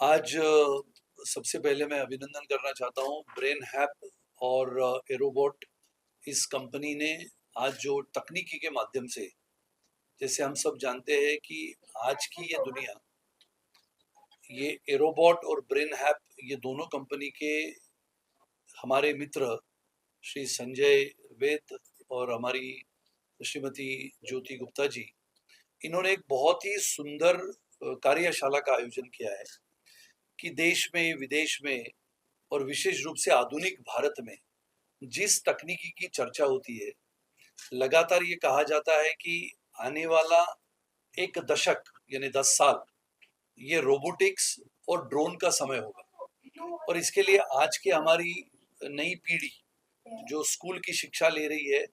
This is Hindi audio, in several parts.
आज सबसे पहले मैं अभिनंदन करना चाहता हूँ ब्रेन हैप और एरोबॉट इस कंपनी ने आज जो तकनीकी के माध्यम से, जैसे हम सब जानते हैं कि आज की ये दुनिया, ये एरोबॉट और ब्रेन हैप, ये दोनों कंपनी के हमारे मित्र श्री संजय वेद और हमारी श्रीमती ज्योति गुप्ता जी, इन्होंने एक बहुत ही सुंदर कार्यशाला का आयोजन किया है कि देश में, विदेश में और विशेष रूप से आधुनिक भारत में जिस तकनीकी की चर्चा होती है, लगातार ये कहा जाता है कि आने वाला एक दशक यानी 10 साल ये रोबोटिक्स और ड्रोन का समय होगा। और इसके लिए आज की हमारी नई पीढ़ी जो स्कूल की शिक्षा ले रही है,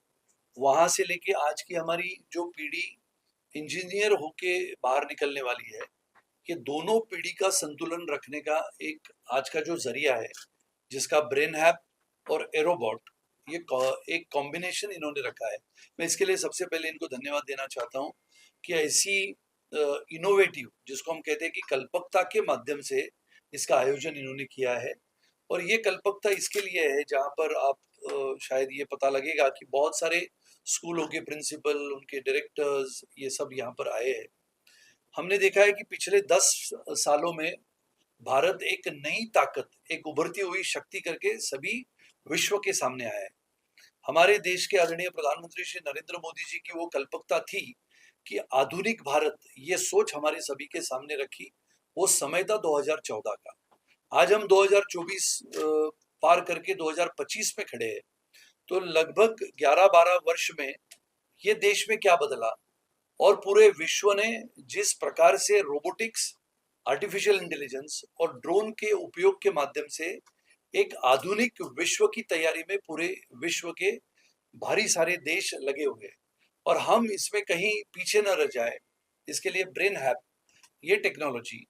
वहां से लेके आज की हमारी जो पीढ़ी इंजीनियर होके बाहर निकलने वाली है, ये दोनों पीढ़ी का संतुलन रखने का एक आज का जो जरिया है, जिसका ब्रेन हैप और एरोबॉट, ये एक कॉम्बिनेशन इन्होंने रखा है। मैं इसके लिए सबसे पहले इनको धन्यवाद देना चाहता हूँ कि ऐसी इनोवेटिव, जिसको हम कहते हैं कि कल्पकता के माध्यम से इसका आयोजन इन्होंने किया है। और ये कल्पकता इसके लिए है जहाँ पर आप शायद ये पता लगेगा कि बहुत सारे स्कूलों के प्रिंसिपल, उनके डायरेक्टर्स, ये सब यहाँ पर आए हैं। हमने देखा है कि पिछले 10 सालों में भारत एक नई ताकत, एक उभरती हुई शक्ति करके सभी विश्व के सामने आया है। हमारे देश के आदरणीय प्रधानमंत्री श्री नरेंद्र मोदी जी की वो कल्पकता थी कि आधुनिक भारत, ये सोच हमारे सभी के सामने रखी। वो समय था 2014 का। आज हम 2024 पार करके 2025 में खड़े हैं। तो लगभग 11-12 वर्ष में ये देश में क्या बदला और पूरे विश्व ने जिस प्रकार से रोबोटिक्स, आर्टिफिशियल इंटेलिजेंस और ड्रोन के उपयोग के माध्यम से एक आधुनिक विश्व की तैयारी में पूरे विश्व के भारी सारे देश लगे हुए हैं, और हम इसमें कहीं पीछे न रह जाए, इसके लिए ब्रेन हैप, ये टेक्नोलॉजी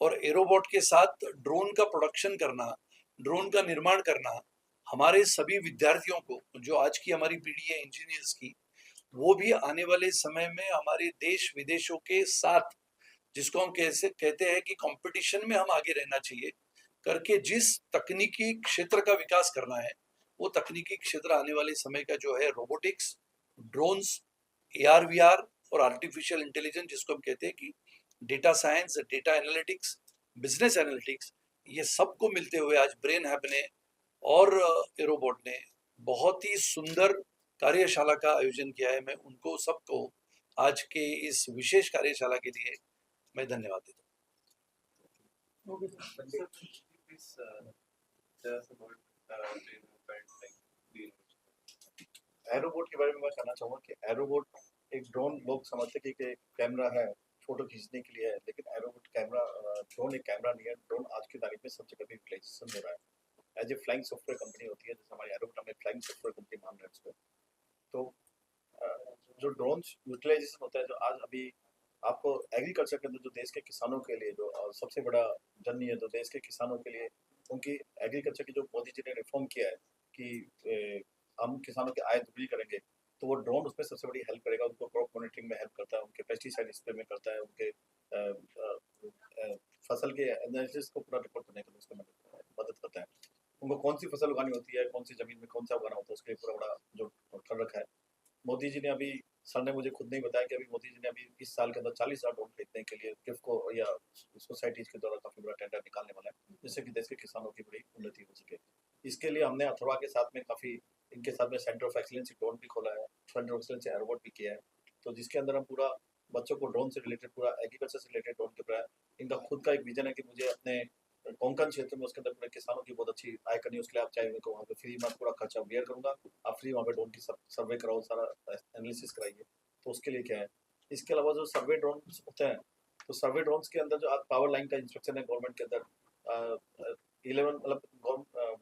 और एरोबॉट के साथ ड्रोन का प्रोडक्शन करना, ड्रोन का निर्माण करना, हमारे सभी विद्यार्थियों को, जो आज की हमारी पीढ़ी है इंजीनियर्स की, वो भी आने वाले समय में हमारे देश विदेशों के साथ, जिसको हम कैसे कहते हैं कि कंपटीशन में हम आगे रहना चाहिए करके, जिस तकनीकी क्षेत्र का विकास करना है, वो तकनीकी क्षेत्र आने वाले समय का जो है रोबोटिक्स, ड्रोन्स, एआर वीआर और आर्टिफिशियल इंटेलिजेंस, जिसको हम कहते हैं कि data science, data analytics, business analytics, ये सबको मिलते हुए आज ब्रेन हैब ने और एरोबॉट ने बहुत ही सुंदर कार्यशाला का आयोजन किया है। मैं उनको सबको आज के इस विशेष कार्यशाला के लिए मैं धन्यवाद देता Okay, sir. Sir, please tell us about the movement, like the एरोबोट के बारे में मैं कहना चाहूँगा कि एरोबोट एक ड्रोन, लोग समझते हैं कि एक कैमरा है, फोटो खींचने के लिए है, लेकिन एरोबोट कैमरा, ड्रोन एक कैमरा नहीं है। ड्रोन आज की तारीख में सब जगह भी यूटिलाइजेशन हो रहा है। As a flying software company होती है, जैसे हमारी एरोबोट, हमें फ्लाइंग सॉफ्टवेयर कंपनी मान रहे हैं उसको। तो जो ड्रोन यूटिलाइजेशन होता है, जो आज अभी आपको एग्रीकल्चर के अंदर, जो देश के किसानों के लिए जो सबसे बड़ा जर्नी है, जो देश के किसानों के लिए उनकी एग्रीकल्चर की जो मोदी जी ने रिफॉर्म किया है कि हम किसानों की आय दोगुनी करेंगे, तो वो ड्रोन उसमें सबसे बड़ी हेल्प करेगा। उनको क्रॉप मॉनिटरिंग में हेल्प करता है, उनके पेस्टिसाइड स्प्रे में करता है, उनके फसल के एनालिसिस को पूरा रिपोर्ट करने में उसको मदद करता है। उनको कौन सी फसल उगानी होती है, कौन सी जमीन में कौन सा उगाना होता है, उसके लिए पूरा बड़ा जो कर रखा है। मोदी जी ने अभी, सर ने मुझे खुद नहीं बताया कि अभी मोदी जी ने अभी इस साल के अंदर 40,000 ड्रोन खरीदने के लिए किफ को या सोसाइटीज के द्वारा काफी बड़ा टेंडर निकालने वाला है, जिससे कि देश के किसानों की बड़ी उन्नति हो सके। इसके लिए हमने अथर्वा के साथ में काफी, इनके साथ में सेंटर ऑफ एक्सीलेंस ड्रोन भी खोला है, सेंटर ऑफ एक्सीलेंस एरोबॉट भी किया है। तो जिसके अंदर हम पूरा बच्चों को ड्रोन से रिलेटेड, पूरा एग्रीकल्चर से रिलेटेड ड्रोन के ऊपर, इनका खुद का एक विजन है कि मुझे अपने कोंकण क्षेत्र में, उसके अंदर पूरे किसानों की बहुत अच्छी आय करनी है। उसके लिए आप चाहे उनको वहाँ पे फ्री में पूरा खर्चा बेयर करूंगा, आप फ्री वहाँ पे ड्रोन की सर्वे कराओ, सारा एनालिसिस कराइए। तो उसके लिए क्या है, इसके अलावा जो सर्वे ड्रोन होते हैं, तो सर्वे ड्रोन्स के अंदर जो आज पावर लाइन का इंस्ट्रक्शन है गवर्नमेंट के अंदर, 11 मतलब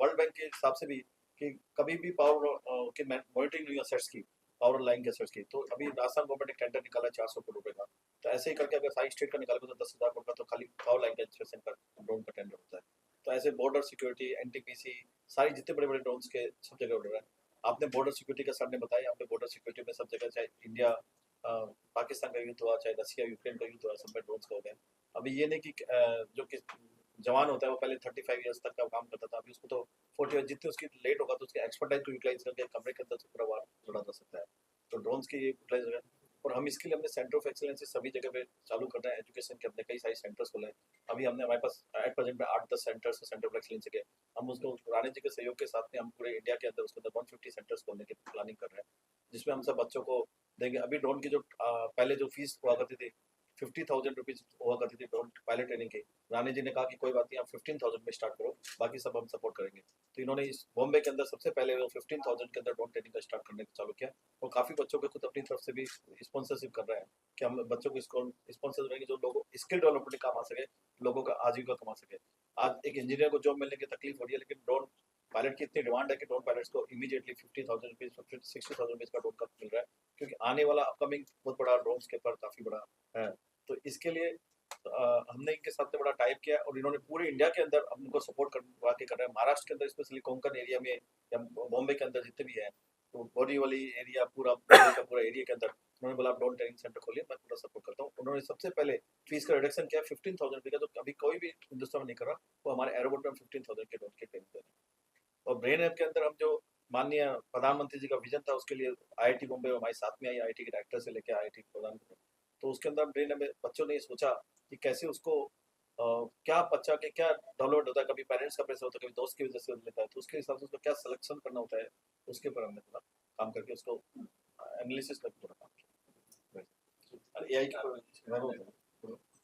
वर्ल्ड बैंक के हिसाब से भी, कि कभी भी पावर की मॉनिटरिंग नहीं है सेट्स की, पावर लाइन के सेट्स की। तो अभी राजस्थान गवर्नमेंट एक टेंडर निकाला है 400 करोड़ रुपए का। तो ऐसे ही करके अगर सारी स्टेट का निकालेगा तो 10,000 करोड़ का तो खाली पावर लाइन का इंस्पेक्शन का ड्रोन का टेंडर होता है। तो ऐसे बॉर्डर सिक्योरिटी, एनटीपीसी, सारी जितने बड़े बड़े ड्रोन्स के सब जगह ऑर्डर है। आपने बॉर्डर सिक्योरिटी का, सर ने बताया, आपने बॉर्डर सिक्योरिटी में सब जगह, चाहे इंडिया पाकिस्तान का युद्ध हुआ, चाहे रशिया यूक्रेन का युद्ध हुआ, सब में ड्रोन्स का हो गया। अभी ये नहीं कि जो कि जवान होता है वो पहले 35 ईयर्स तक का काम करता था, अभी उसको तो 40 ईयर्स जितने उसकी लेट होगा तो उसके एक्सपर्टाइज को यूटिलाइज करके कमरे के अंदर से पूरा वार जोड़ा जा सकता है। तो ड्रोन्स की यूटिलाइज हो गया। और हम इसके लिए हमने सेंटर ऑफ एक्सीलेंस सभी जगह पे चालू कर रहे हैं, एजुकेशन के अपने कई सारे सेंटर्स खोले हैं। अभी हमने हमारे पास एट प्रेजेंट में 8-10 सेंटर्स सेंटर ऑफ एक्सीलेंस के, हम उसको रानी जी के सहयोग के साथ में हम पूरे इंडिया के अंदर उसके अंदर 150 सेंटर्स खोलने की प्लानिंग कर रहे हैं, जिसमें हम सब बच्चों को देंगे। अभी ड्रोन की जो पहले जो फीस हुआ करती थी 50,000 रुपीज हुआ करती थी ड्रोन पायलट ट्रेनिंग की, रानी जी ने कहा कि कोई बात नहीं आप 15,000 में स्टार्ट करो, बाकी सब हम सपोर्ट करेंगे। तो इन्होंने इस बॉम्बे के अंदर सबसे पहले वो 15,000 के अंदर ड्रोन ट्रेनिंग का स्टार्ट करने का चालू किया, और काफी बच्चों को खुद अपनी तरफ से भी स्पॉन्सरशिप कर रहे हैं कि हम बच्चों को स्पॉन्सर करेंगे जो लोगों स्किल डेवलपमेंट काम आ सके, लोगों का आजीविका कमा सके। आज एक इंजीनियर को जॉब मिलने की तकलीफ हो रही है, लेकिन ड्रोन पायलट की इतनी डिमांड है कि ड्रोन पायलट्स को इमीडिएटली 50,000 रुपीज 60,000 रुपीज का ड्रोन का मिल रहा है, क्योंकि आने वाला अपकमिंग बहुत बड़ा ड्रोन के ऊपर काफी बड़ा है। तो इसके लिए हमने इनके साथ में बड़ा टाइप किया है, और इन्होंने पूरे इंडिया के अंदर उनको सपोर्ट करवा के कर रहे हैं। महाराष्ट्र के अंदर स्पेशली कोंकण एरिया में या बॉम्बे के अंदर जितने भी हैं, तो बोरीवली एरिया पूरा बॉम्बे का पूरा एरिया के अंदर उन्होंने बोला आप ड्रोन ट्रेनिंग सेंटर खोलिए, मैं पूरा सपोर्ट करता हूँ। उन्होंने सबसे पहले फीस का रिडक्शन किया 15,000 रुपये का, जो अभी कोई भी हिंदुस्तान में नहीं कर रहा, वो हमारे एरोबोट में 15,000 के ड्रोन की ट्रेनिंग दे रहे हैं। और ब्रेन ऐप के अंदर हम जो माननीय प्रधानमंत्री जी का विजन था, उसके लिए IIT बॉम्बे हमारे साथ में आई, IIT के डायरेक्टर से लेकर IIT प्रधान, तो उसके अंदर ब्रेन में बच्चों ने ये सोचा कि कैसे उसको क्या बच्चा के क्या डेवलपमेंट होता है, कभी पेरेंट्स का प्रेशर होता है, कभी दोस्त की वजह से लेता है, तो उसके हिसाब से उसको क्या सिलेक्शन करना होता है, उसके ऊपर हमने थोड़ा काम करके उसको एनालिसिस करके थोड़ा काम किया। AI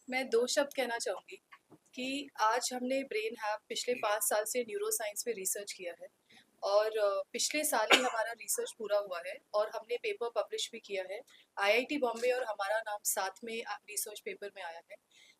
मैं 2 शब्द कहना चाहूँगी कि आज हमने ब्रेन हैब पिछले 5 साल से न्यूरो साइंस पे रिसर्च किया है, और पिछले साल ही हमारा रिसर्च पूरा हुआ है और हमने पेपर पब्लिश भी किया है। IIT बॉम्बे और हमारा नाम साथ में रिसर्च पेपर में आया है।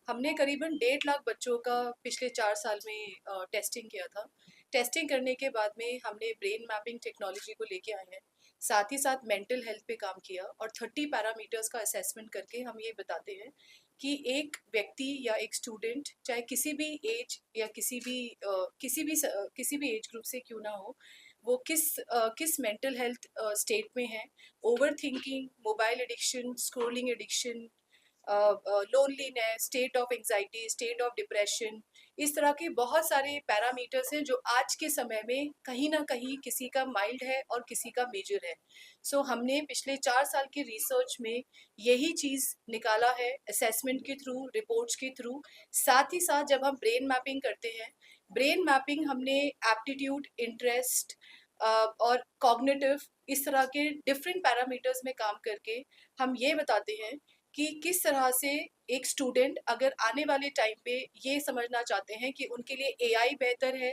हमने करीबन 1.5 लाख बच्चों का पिछले 4 साल में टेस्टिंग किया था। टेस्टिंग करने के बाद में हमने ब्रेन मैपिंग टेक्नोलॉजी को लेके आए हैं। साथ ही साथ मेंटल हेल्थ पे काम किया, और 30 पैरामीटर्स का असेसमेंट करके हम ये बताते हैं कि एक व्यक्ति या एक स्टूडेंट, चाहे किसी भी एज या किसी भी एज ग्रुप से क्यों ना हो, वो किस मेंटल हेल्थ स्टेट में है। Over thinking, mobile addiction, scrolling addiction, loneliness, state of anxiety, state of depression, इस तरह के बहुत सारे पैरामीटर्स हैं जो आज के समय में कहीं ना कहीं किसी का माइल्ड है और किसी का मेजर है। सो हमने पिछले 4 साल के रिसर्च में यही चीज़ निकाला है, असेसमेंट के थ्रू, रिपोर्ट्स के थ्रू। साथ ही साथ जब हम ब्रेन मैपिंग करते हैं, ब्रेन मैपिंग हमने एप्टीट्यूड, इंटरेस्ट और कॉग्निटिव, इस तरह के डिफरेंट पैरामीटर्स में काम करके हम ये बताते हैं कि किस तरह से एक स्टूडेंट अगर आने वाले टाइम पे ये समझना चाहते हैं कि उनके लिए AI बेहतर है,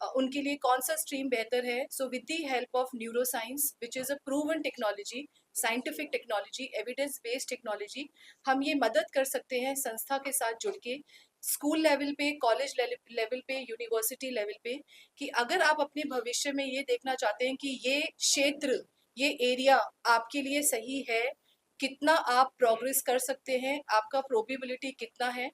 उनके लिए कौन सा स्ट्रीम बेहतर है। So with the help of neuro science which is a proven technology, scientific technology, evidence based technology, हम ये मदद कर सकते हैं संस्था के साथ जुड़ के, स्कूल लेवल पे, कॉलेज लेवल पे, यूनिवर्सिटी लेवल पे, कि अगर आप अपने भविष्य में ये देखना चाहते हैं कि ये क्षेत्र, ये एरिया आपके लिए सही है, कितना आप प्रोग्रेस कर सकते हैं, आपका प्रोबेबिलिटी कितना है,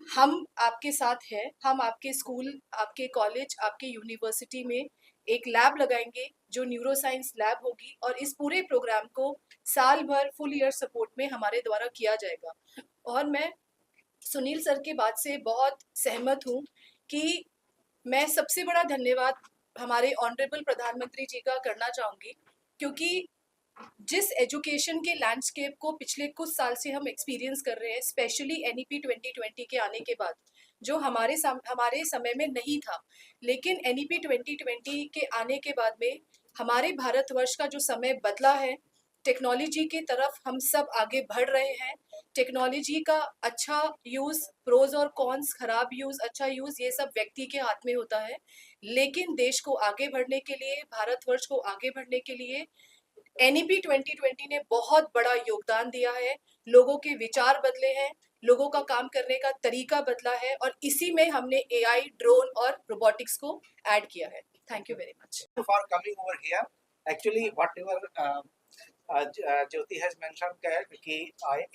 हम आपके साथ हैं। हम आपके स्कूल, आपके कॉलेज, आपके यूनिवर्सिटी में एक लैब लगाएंगे जो न्यूरो साइंस लैब होगी, और इस पूरे प्रोग्राम को साल भर फुल ईयर सपोर्ट में हमारे द्वारा किया जाएगा। और मैं सुनील सर की बात से बहुत सहमत हूँ कि मैं सबसे बड़ा धन्यवाद हमारे ऑनरेबल प्रधानमंत्री जी का करना चाहूँगी, क्योंकि जिस एजुकेशन के लैंडस्केप को पिछले कुछ साल से हम एक्सपीरियंस कर रहे हैं, स्पेशली NEP 2020 के आने के बाद, जो हमारे समय में नहीं था, लेकिन NEP 2020 के आने के बाद में हमारे भारतवर्ष का जो समय बदला है, टेक्नोलॉजी की तरफ हम सब आगे बढ़ रहे हैं। टेक्नोलॉजी का अच्छा यूज़, प्रोज और कॉन्स, खराब यूज़, अच्छा यूज़, ये सब व्यक्ति के हाथ में होता है। लेकिन देश को आगे बढ़ने के लिए, भारतवर्ष को आगे बढ़ने के लिए NEP 2020 ने बहुत बड़ा योगदान दिया है। लोगों के विचार बदले हैं, लोगों का काम करने का तरीका बदला है, और इसी में हमने AI, ड्रोन और रोबोटिक्स को ऐड किया है। Thank you very much for coming over here. Actually, whatever Jyoti has mentioned कि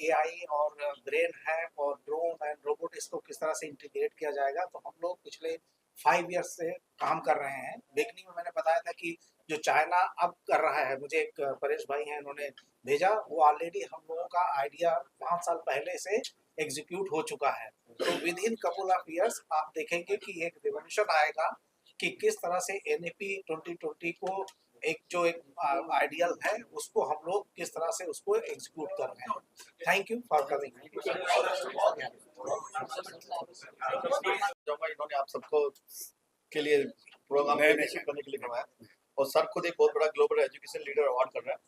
AI और ब्रेन हैक और ड्रोन एंड रोबोट इसको किस तरह से इंटीग्रेट किया जाएगा, तो हम लोग पिछले 5 इयर्स से काम कर रहे हैं। बिगनिंग में मैंने बताया था कि जो चाइना अब कर रहा है, मुझे एक परेश भाई हैं, उन्होंने भेजा, वो ऑलरेडी हम लोगों का आइडिया 5 साल पहले से एग्जीक्यूट हो चुका है। तो with in couple of years आप देखेंगे कि एक रिवोल्यूशन आएगा कि किस तरह से NEP 2020 को एक आइडियल है उसको हम लोग किस तरह से उसको एग्जीक्यूट कर रहे हैं। Thank you for coming. जाऊंगा, इन्होंने आप सबको के लिए प्रोग्राम इनिशिएट करने के लिए करवाया और सर खुद एक बहुत बड़ा ग्लोबल एजुकेशन लीडर अवार्ड कर रहा है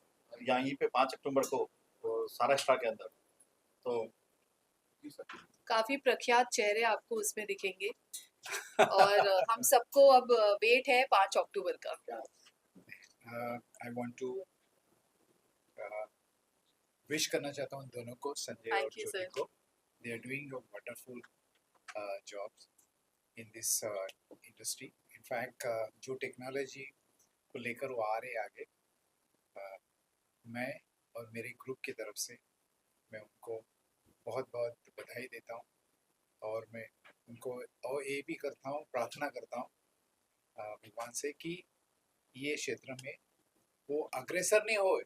यहीं पे 5 अक्टूबर को साराष्ट्र के अंदर। तो काफी प्रख्यात चेहरे आपको उसमें दिखेंगे और हम सबको अब वेट है 5 अक्टूबर का। आई वांट टू विश करना चाहता हूँ दोनों को, संजय और Thank you, ज्योति sir. को। They are doing a wonderful jobs in this industry. In fact जो टेक्नोलॉजी को लेकर वो आ रहे हैं आगे, मैं और मेरे ग्रुप की तरफ से मैं उनको बहुत बहुत बधाई देता हूँ और मैं उनको और ये भी करता हूँ, प्रार्थना करता हूँ भगवान से कि ये क्षेत्र में वो अग्रसर नहीं हो,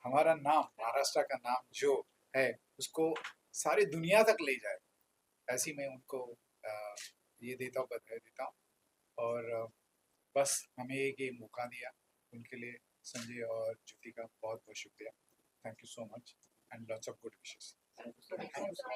हमारा नाम, महाराष्ट्र का नाम जो है उसको सारी दुनिया तक ले जाए, ऐसी मैं उनको ये देता हूँ, बधाई देता हूँ। और बस हमें एक ये मौका दिया, उनके लिए संजय और ज्योति का बहुत बहुत शुक्रिया। Thank you so much and lots of good wishes.